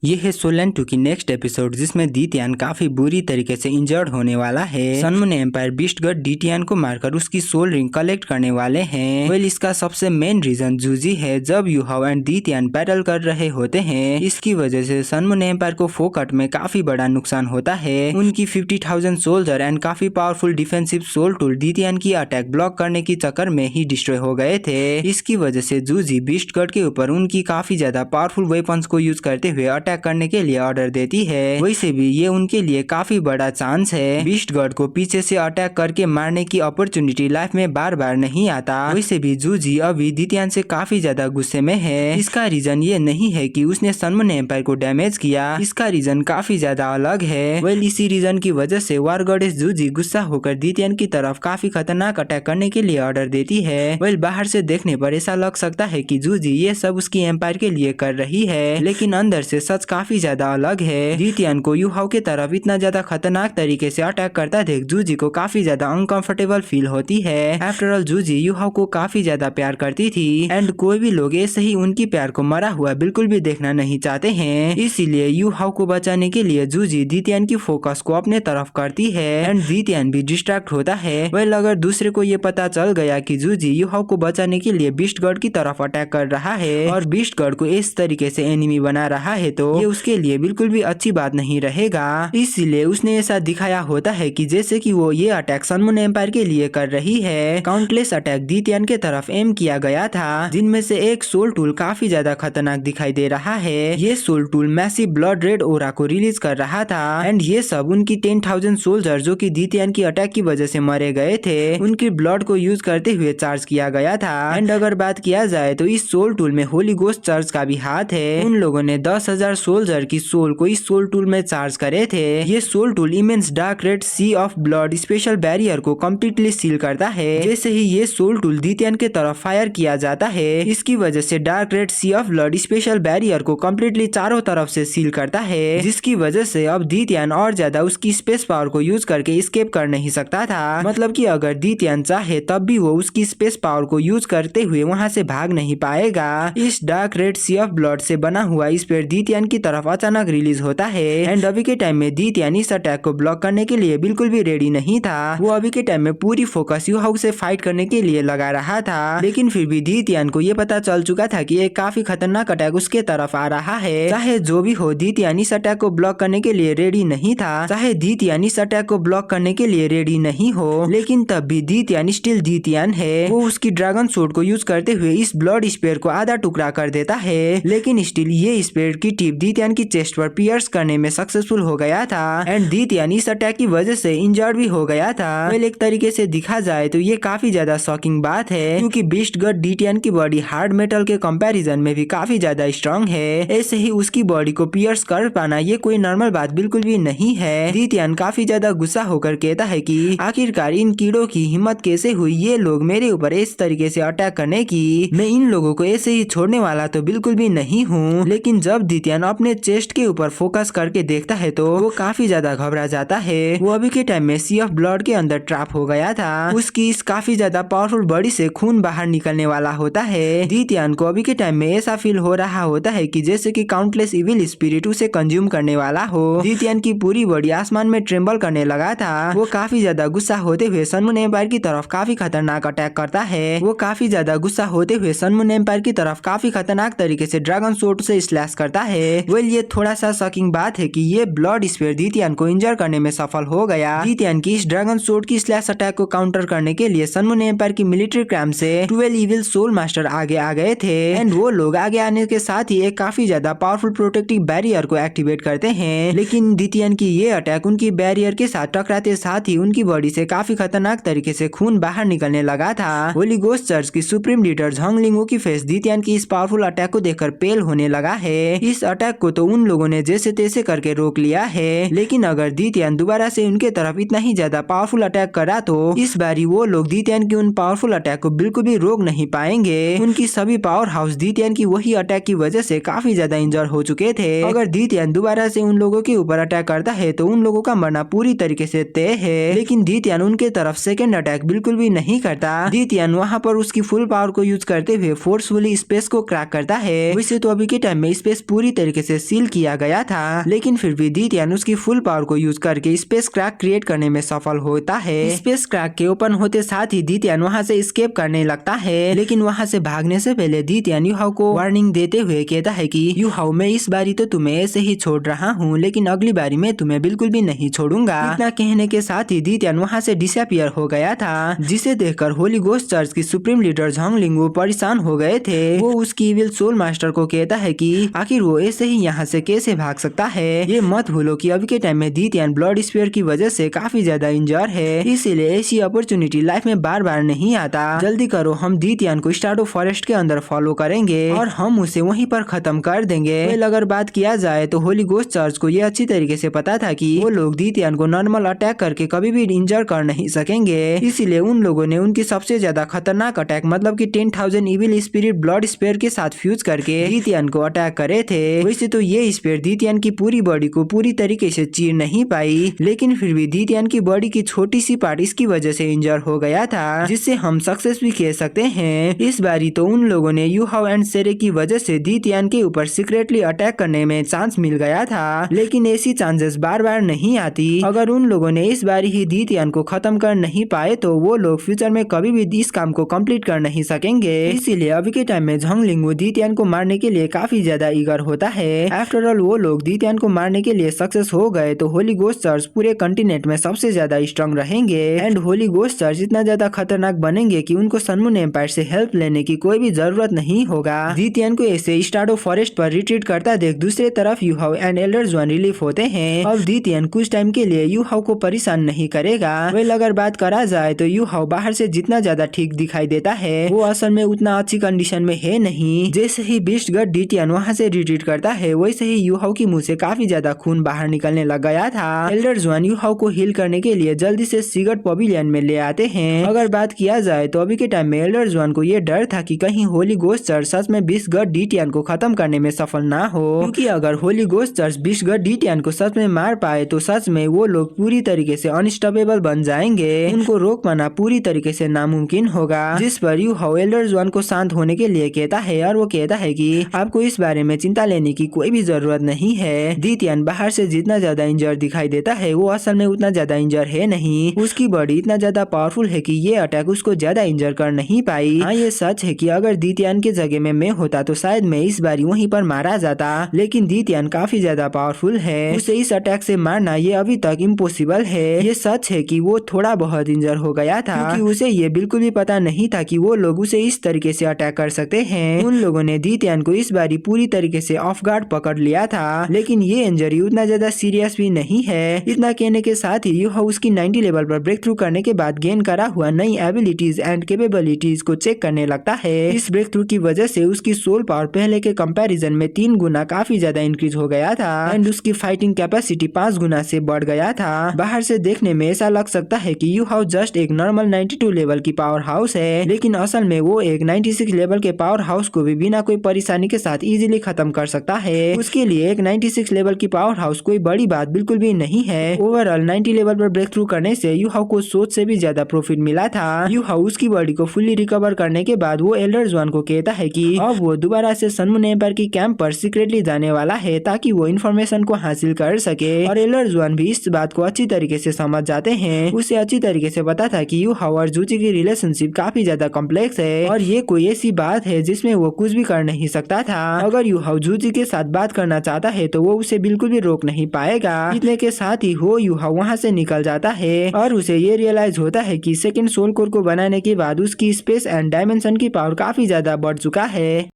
ये है सोलन 2 की नेक्स्ट एपिसोड जिसमें दीतियान काफी बुरी तरीके से इंजर्ड होने वाला है। सनमून एम्पायर बीस्टगढ़ दीतियान को मारकर उसकी सोल रिंग कलेक्ट करने वाले हैं। वेल इसका सबसे मेन रीजन जूजी है। जब यूहाओ एंड दीतियान बैटल कर रहे होते हैं, इसकी वजह से सनमून एम्पायर को फोकट में काफी बड़ा नुकसान होता है। उनकी 50,000 सोल्जर एंड काफी पावरफुल डिफेंसिव सोल टूल दीतियान की अटैक ब्लॉक करने की चक्कर में ही डिस्ट्रॉय हो गए थे। इसकी वजह से जूजी बीस्टगढ़ के ऊपर उनकी काफी ज्यादा पावरफुल वेपन्स को यूज करते हुए अटैक करने के लिए ऑर्डर देती है। वैसे भी ये उनके लिए काफी बड़ा चांस है। बीस्टगढ़ को पीछे से अटैक करके मारने की अपॉर्चुनिटी लाइफ में बार बार नहीं आता। वैसे भी जूजी अभी दीतियान से काफी ज्यादा गुस्से में है। इसका रीजन ये नहीं है कि उसने सनमून एम्पायर को डैमेज किया, इसका रीजन काफी ज्यादा अलग है। वेल इसी रीजन की वजह से वार गॉडेस जूजी गुस्सा होकर दीतियान की तरफ काफी खतरनाक अटैक करने के लिए ऑर्डर देती है। वेल बाहर से देखने पर ऐसा लग सकता है कि जूजी ये सब उसकी एम्पायर के लिए कर रही है, लेकिन अंदर से सच काफी ज्यादा अलग है। दीतियान को यूहाओ की तरफ इतना ज्यादा खतरनाक तरीके से अटैक करता देख जूजी को काफी ज्यादा अनकंफर्टेबल फील होती है। आफ्टर ऑल जूजी यूहाओ को काफी ज्यादा प्यार करती थी एंड कोई भी लोग ऐसे ही उनकी प्यार को मरा हुआ बिल्कुल भी देखना नहीं चाहते हैं। इसीलिए यूहाओ को बचाने के लिए जूजी दीतियान की फोकस को अपने तरफ करती है एंड दीतियान भी डिस्ट्रैक्ट होता है। वेल अगर दूसरे को ये पता चल गया कि जूजी यूहाओ को बचाने के लिए बीस्टगढ़ की तरफ अटैक कर रहा है और बीस्टगढ़ को इस तरीके से एनिमी बना रहा है, तो ये उसके लिए बिल्कुल भी अच्छी बात नहीं रहेगा। इसीलिए उसने ऐसा दिखाया होता है कि जैसे कि वो ये अटैक सनमून एम्पायर के लिए कर रही है। काउंटलेस अटैक दीतियान के तरफ एम किया गया था, जिनमें से एक सोल टूल काफी ज्यादा खतरनाक दिखाई दे रहा है। ये soul tool massive blood red aura को रिलीज कर रहा था एंड ये सब उनकी 10,000 सोल्जर जो कि दीतियान की अटैक की वजह से मरे गए थे, उनकी ब्लड को यूज करते हुए चार्ज किया गया था। एंड अगर बात किया जाए तो इस सोल टूल में होली गोस्ट चर्च का भी हाथ है। उन लोगों ने 10,000 सोल्जर की सोल को इस सोल टूल में चार्ज करे थे। ये soul tool immense dark red sea of blood special barrier को कम्प्लीटली सील करता है। जैसे ही ये सोल टूल दीतियान के तरफ फायर किया जाता है, इसकी वजह से dark red sea of blood special barrier को कम्प्लीटली चारों तरफ से सील करता है, जिसकी वजह से अब दीतियान और ज्यादा उसकी स्पेस पावर को यूज करके स्केप कर नहीं सकता था। मतलब कि अगर दीतियान चाहे तब भी वो उसकी स्पेस पावर को यूज करते हुए वहां से भाग नहीं पाएगा। इस dark red sea of blood से बना हुआ स्पेयर दीतियान की तरफ अचानक रिलीज होता है एंड अभी के टाइम में दीतियान इस अटैक को ब्लॉक करने के लिए बिल्कुल भी रेडी नहीं था। वो अभी के टाइम में पूरी फोकस यूहाओ से फाइट करने के लिए लगा रहा था, लेकिन फिर भी दीतियान को ये पता चल चुका था कि एक काफी खतरनाक अटैक उसके तरफ आ रहा है। चाहे जो भी हो, दीतियान इस अटैक को ब्लॉक करने के लिए रेडी नहीं था। चाहे दीतियान इस अटैक को ब्लॉक करने के लिए रेडी नहीं हो, लेकिन तब भी दीतियान स्टिल दीतियान है। वो उसकी ड्रैगन सोर्ड को यूज करते हुए इस ब्लड स्पेयर को आधा टुकड़ा कर देता है, लेकिन स्टिल ये स्पेयर की टिप दीतियान की चेस्ट पर पियर्स करने में सक्सेसफुल हो गया था एंड दीतियान इस अटैक की वजह से इंजर्ड भी हो गया था। वेल एक तरीके से देखा जाए तो ये काफी ज्यादा शॉकिंग बात है, क्योंकि बीस्टगढ़ दीतियान की बॉडी हार्ड मेटल के कंपैरिजन में भी काफी ज्यादा स्ट्रांग है। ऐसे ही उसकी बॉडी को पियर्स कर पाना ये कोई नॉर्मल बात बिल्कुल भी नहीं है। दीतियान काफी ज्यादा गुस्सा होकर कहता है कि आखिरकार इन कीड़ों की हिम्मत कैसे हुई ये लोग मेरे ऊपर इस तरीके से अटैक करने की। मैं इन लोगों को ऐसे ही छोड़ने वाला तो बिल्कुल भी नहीं हूँ। लेकिन जब दीतियान अपने चेस्ट के ऊपर फोकस करके देखता है तो वो काफी ज्यादा घबरा जाता है। वो अभी के टाइम में सी ऑफ ब्लड के अंदर ट्रैप हो गया था। उसकी इस काफी ज्यादा पावरफुल बॉडी से खून बाहर निकलने वाला होता है। दीतियान को अभी के टाइम में ऐसा फील हो रहा होता है कि जैसे कि काउंटलेस इविल स्पिरिट उसे कंज्यूम करने वाला हो। दीतियान की पूरी बॉडी आसमान में ट्रेम्बल करने लगा था। वो काफी ज्यादा गुस्सा होते हुए सनमून एम्पायर की तरफ काफी खतरनाक अटैक करता है। वो काफी ज्यादा गुस्सा होते हुए सनमून एम्पायर की तरफ काफी खतरनाक तरीके से ड्रैगन सोर्ड से स्लैश करता है। वेल ये थोड़ा सा शॉकिंग बात है कि ये ब्लड स्पेयर दीतियान को इंजर करने में सफल हो गया। दीतियान की इस ड्रैगन सोर्ड की स्लैश अटैक को काउंटर करने के लिए सनमून एम्पायर की मिलिट्री कैंप से 12 इविल सोल मास्टर आगे आ गए थे एंड वो लोग आगे आने के साथ ही एक काफी ज्यादा पावरफुल प्रोटेक्टिव बैरियर को एक्टिवेट करते हैं। लेकिन दीतियान की ये अटैक उनकी बैरियर के साथ टकराते साथ ही उनकी बॉडी से काफी खतरनाक तरीके से खून बाहर निकलने लगा था। होली गोस्ट चर्च की सुप्रीम लीडर झोंगलिंगो की फेस दीतियान की इस पावरफुल अटैक को देखकर पेल होने लगा है। इस अटैक को तो उन लोगों ने जैसे तैसे करके रोक लिया है, लेकिन अगर दीतियान दोबारा से उनके तरफ इतना ही ज्यादा पावरफुल अटैक करा तो इस बारी वो लोग दीतियान की उन पावरफुल अटैक को बिल्कुल भी रोक नहीं पाएंगे। उनकी सभी पावर हाउस दीतियान की वही अटैक की वजह से काफी ज्यादा इंजर हो चुके थे। अगर दीतियान दोबारा से उन लोगों के ऊपर अटैक करता है तो उन लोगों का मरना पूरी तरीके से तय है। लेकिन दीतियान उनके तरफ सेकंड अटैक बिल्कुल भी नहीं करता। दीतियान वहां पर उसकी फुल पावर को यूज करते हुए फोर्सफुली स्पेस को क्रैक करता है। वैसे तो अभी के टाइम में स्पेस पूरी तरीके तरीके से सील किया गया था, लेकिन फिर भी दी तियान उसकी फुल पावर को यूज करके स्पेस क्रैक क्रिएट करने में सफल होता है। स्पेस क्रैक के ओपन होते साथ ही दी तियान वहाँ से एस्केप करने लगता है, लेकिन वहाँ से भागने से पहले दी तियान यू हाउ को वार्निंग देते हुए कहता है कि यू हाउ मैं इस बारी तो तुम्हें ऐसे ही छोड़ रहा हूँ, लेकिन अगली बारी में तुम्हें बिल्कुल भी नहीं छोड़ूंगा। इतना कहने के साथ ही दी तियान वहाँ से डिसअपियर हो गया था, जिसे देखकर होली गोस्ट चर्च की सुप्रीम लीडर झांगलिंग परेशान हो गए थे। वो उसकी इविल सोल मास्टर को कहता है कि आखिर वो ऐसे ही यहाँ से कैसे भाग सकता है। ये मत भूलो कि अभी के टाइम में दी तियान ब्लड स्पेयर की वजह से काफी ज्यादा इंजर है, इसीलिए ऐसी अपॉर्चुनिटी लाइफ में बार बार नहीं आता। जल्दी करो, हम दी तियान को स्टार्डो फॉरेस्ट के अंदर फॉलो करेंगे और हम उसे वहीं पर खत्म कर देंगे। अगर बात किया जाए तो होली गोस्ट चर्च को ये अच्छी तरीके से पता था कि वो लोग दी तियान को नॉर्मल अटैक करके कभी भी इंजर कर नहीं सकेंगे, इसीलिए उन लोगों ने उनकी सबसे ज्यादा खतरनाक अटैक मतलब कि 10,000 इविल स्पिरिट ब्लड स्पेयर के साथ फ्यूज करके दी तियान को अटैक करे थे। वैसे तो ये स्पेयर दी तियान की पूरी बॉडी को पूरी तरीके से चीर नहीं पाई, लेकिन फिर भी दी तियान की बॉडी की छोटी सी पार्ट इसकी वजह से इंजर हो गया था, जिससे हम सक्सेस भी कह सकते हैं। इस बारी तो उन लोगों ने यू हाउ एंड सेरे की वजह से दी तियान के ऊपर सीक्रेटली अटैक करने में चांस मिल गया था, लेकिन ऐसी चांसेस बार बार नहीं आती। अगर उन लोगों ने इस बारी ही दी तियान को खत्म कर नहीं पाए तो वो लोग फ्यूचर में कभी भी इस काम को कंप्लीट कर नहीं सकेंगे। इसीलिए अभी के टाइम में झांगलिंग दी तियान को मारने के लिए काफी ज्यादा ईगर होता है। आफ्टर ऑल वो लोग दी तियान को मारने के लिए सक्सेस हो गए तो होली गोस्ट चर्च पूरे कंटिनेंट में सबसे ज्यादा स्ट्रांग रहेंगे एंड होली गोस्ट चर्च इतना ज्यादा खतरनाक बनेंगे कि उनको सन मून एम्पायर से हेल्प लेने की कोई भी जरूरत नहीं होगा। दी तियान को ऐसे स्टार्डो फॉरेस्ट पर रिट्रीट करता देख दूसरे तरफ यू हाउ एंड एल्डर जुआन रिलीफ होते हैं। अब दी तियान कुछ टाइम के लिए यू हाउ को परेशान नहीं करेगा। वेल अगर बात करा जाए तो यू हाउ बाहर से जितना ज्यादा ठीक दिखाई देता है वो असल में उतना अच्छी कंडीशन में है नहीं। जैसे ही बीस्ट गॉड दी तियान वहाँ से रिट्रीट करता है वैसे ही यू हाउ की मुंह से काफी ज्यादा खून बाहर निकलने लग गया था। एल्डर जुआन यू हाउ को हील करने के लिए जल्दी से सिगरेट पवेलियन में ले आते हैं। अगर बात किया जाए तो अभी के टाइम में एल्डर जुआन को ये डर था कि कहीं होली गोस्ट चर्च सच में बीस्ट गॉड दी तियान को खत्म करने में सफल ना हो, क्योंकि अगर holy ghost church beast God दी तियान को सच में मार पाए तो सच में वो लोग पूरी तरीके से अनस्टॉपेबल बन जाएंगे। उनको रोक पाना पूरी तरीके से नामुमकिन होगा, जिस पर यू हाउ एल्डर जुआन को शांत होने के लिए कहता है और वो कहता है कि आपको इस बारे में चिंता लेने की कोई भी जरूरत नहीं है। दी तियान बाहर से जितना ज्यादा इंजर दिखाई देता है वो असल में उतना ज्यादा इंजर है नहीं। उसकी बॉडी इतना ज्यादा पावरफुल है कि ये अटैक उसको ज्यादा इंजर कर नहीं पाई। हाँ ये सच है कि अगर दी तियान के जगह में मैं होता तो शायद मैं इस बारी वहीं पर मारा जाता, लेकिन दी तियान काफी ज्यादा पावरफुल है, उसे इस अटैक से मारना ये अभी तक इम्पॉसिबल है। ये सच है कि वो थोड़ा बहुत इंजर हो गया था, क्योंकि उसे ये बिल्कुल भी पता नहीं था कि वो लोग उसे इस तरीके से अटैक कर सकते हैं। उन लोगों ने दी तियान को इस बारी पूरी तरीके से ऑफ गार्ड पकड़ लिया था, लेकिन ये इंजरी उतना ज्यादा सीरियस भी नहीं है। इतना कहने के साथ ही यू हाउ उसकी 90 लेवल पर ब्रेक थ्रू करने के बाद गेन करा हुआ नई एबिलिटीज एंड कैपेबिलिटीज को चेक करने लगता है। इस ब्रेक थ्रू की वजह से उसकी सोल पावर पहले के कंपैरिजन में 3 गुना काफी ज्यादा इंक्रीज हो गया था एंड उसकी फाइटिंग कैपेसिटी 5 गुना से बढ़ गया था। बाहर से देखने में ऐसा लग सकता है कि यू हाउ जस्ट एक नॉर्मल 92 लेवल की पावर हाउस है, लेकिन असल में वो एक 96 लेवल के पावर हाउस को भी बिना कोई परेशानी के साथ इजीली खत्म कर सकता है। उसके लिए एक 96 लेवल की पावर हाउस कोई बड़ी बात बिल्कुल भी नहीं है। ओवरऑल 90 लेवल पर ब्रेक थ्रू करने से यू हाउ को सोच से भी ज्यादा प्रॉफिट मिला था। यू हाउ उसकी बॉडी को फुल्ली रिकवर करने के बाद वो एल्डर जुआन को कहता है कि अब वो दोबारा से सन मून एम्पायर की कैंप पर सीक्रेटली जाने वाला है ताकि वो इन्फॉर्मेशन को हासिल कर सके, और एल्डर जुआन भी इस बात को अच्छी तरीके से समझ जाते हैं। उसे अच्छी तरीके से पता था कि यू हाउ और जूची की रिलेशनशिप काफी ज्यादा कॉम्प्लेक्स है और ये कोई ऐसी बात है जिसमें वो कुछ भी कर नहीं सकता था। अगर यू हाउ जूची के साथ बात करना चाहता है तो वो उसे बिल्कुल भी रोक नहीं पाएगा। इतने के साथ ही हो यू हाउ वहाँ से निकल जाता है और उसे ये रियलाइज होता है कि सेकंड सोल कोर को बनाने के बाद उसकी स्पेस एंड डायमेंशन की पावर काफी ज्यादा बढ़ चुका है।